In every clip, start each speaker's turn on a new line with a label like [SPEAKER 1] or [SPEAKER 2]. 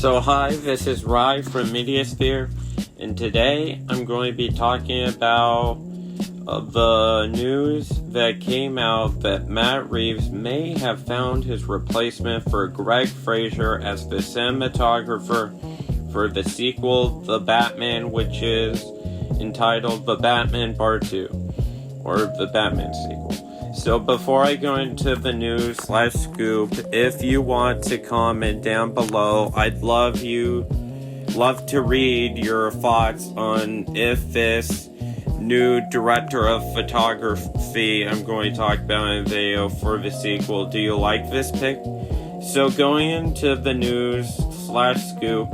[SPEAKER 1] So hi, this is Rye from Mediasphere, and today I'm going to be talking about the news that came out that Matt Reeves may have found his replacement for Greg Fraser as the cinematographer for the sequel, The Batman, which is entitled The Batman Part 2, or The Batman sequel. So before I go into the news/scoop, if you want to comment down below, I'd love to read your thoughts on if this new director of photography I'm going to talk about in a video for the sequel, do you like this pick? So going into the news/scoop,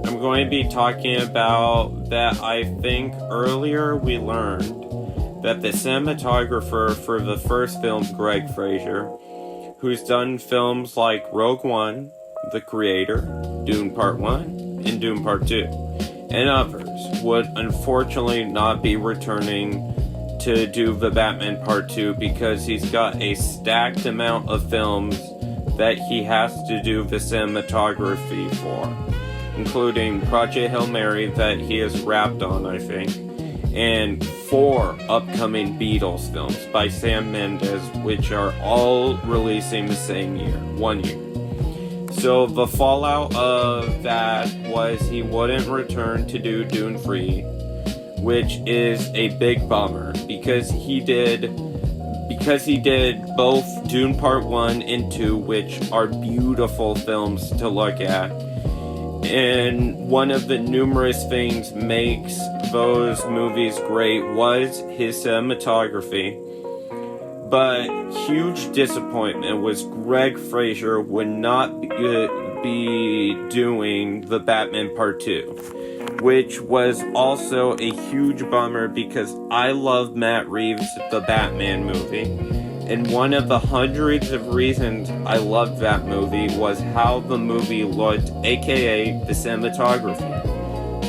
[SPEAKER 1] I'm going to be talking about that I think earlier we learned that the cinematographer for the first film, Greg Fraser, who's done films like Rogue One, The Creator, Dune Part 1, and Dune Part 2, and others, would unfortunately not be returning to do The Batman Part 2 because he's got a stacked amount of films that he has to do the cinematography for, including Project Hail Mary that he is wrapped on, I think, and 4 upcoming Beatles films by Sam Mendes, which are all releasing the same year, 1 year. So the fallout of that was he wouldn't return to do Dune 3, which is a big bummer because he did both Dune Part 1 and 2, which are beautiful films to look at. And one of the numerous things makes those movies great was his cinematography. But huge disappointment was Greg Fraser would not be doing The Batman Part 2, which was also a huge bummer because I love Matt Reeves' The Batman movie. And one of the hundreds of reasons I loved that movie was how the movie looked, aka the cinematography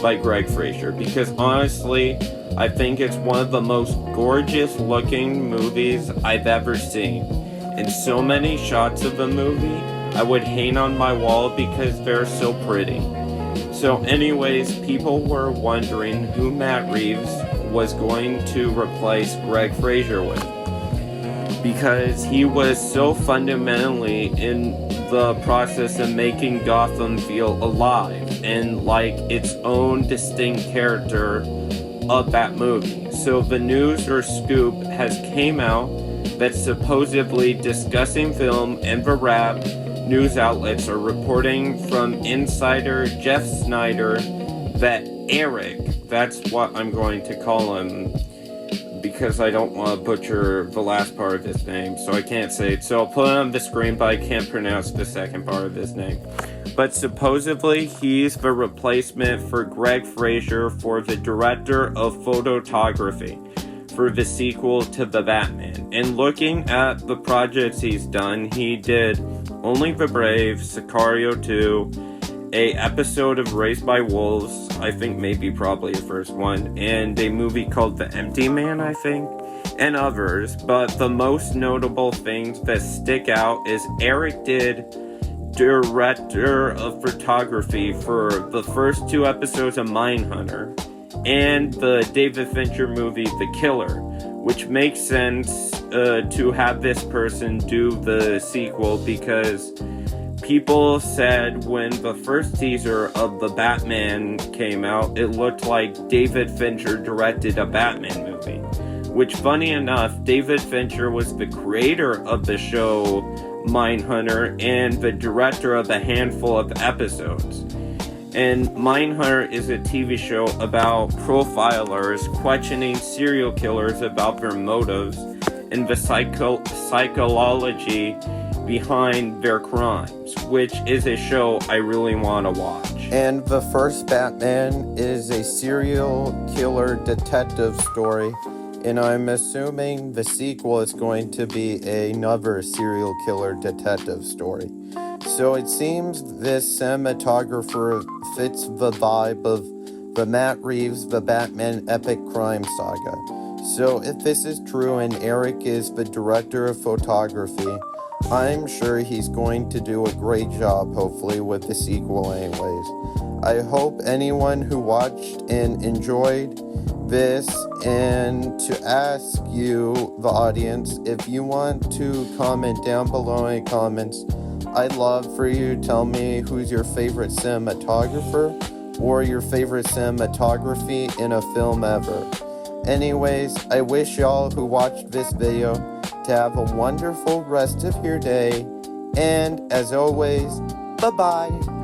[SPEAKER 1] by Greg Fraser. Because honestly, I think it's one of the most gorgeous looking movies I've ever seen. And so many shots of the movie I would hang on my wall because they're so pretty. So anyways, people were wondering who Matt Reeves was going to replace Greg Fraser with, because he was so fundamentally in the process of making Gotham feel alive and like its own distinct character of that movie. So the news or scoop has came out that supposedly discussing film and the rap news outlets are reporting from insider Jeff Snyder that Eric, that's what I'm going to call him, because I don't want to butcher the last part of his name, so I can't say it. So I'll put it on the screen, but I can't pronounce the second part of his name. But supposedly, he's the replacement for Greg Fraser for the director of photography for the sequel to The Batman. And looking at the projects he's done, he did Only the Brave, Sicario 2, a episode of Raised by Wolves, I think maybe probably the first one, and a movie called The Empty Man, I think, and others. But the most notable things that stick out is Eric did director of photography for the first 2 episodes of Mindhunter and the David Fincher movie The Killer, which makes sense to have this person do the sequel because people said when the first teaser of The Batman came out, it looked like David Fincher directed a Batman movie. Which, funny enough, David Fincher was the creator of the show Mindhunter and the director of a handful of episodes. And Mindhunter is a TV show about profilers questioning serial killers about their motives and the psychology behind their crimes, which is a show I really want to watch.
[SPEAKER 2] And the first Batman is a serial killer detective story, and I'm assuming the sequel is going to be another serial killer detective story. So it seems this cinematographer fits the vibe of the Matt Reeves, The Batman epic crime saga. So if this is true and Eric is the director of photography, I'm sure he's going to do a great job, hopefully, with the sequel anyways. I hope anyone who watched and enjoyed this, and to ask you, the audience, if you want to comment down below in comments, I'd love for you to tell me who's your favorite cinematographer or your favorite cinematography in a film ever. Anyways, I wish y'all who watched this video to have a wonderful rest of your day, and as always, bye-bye.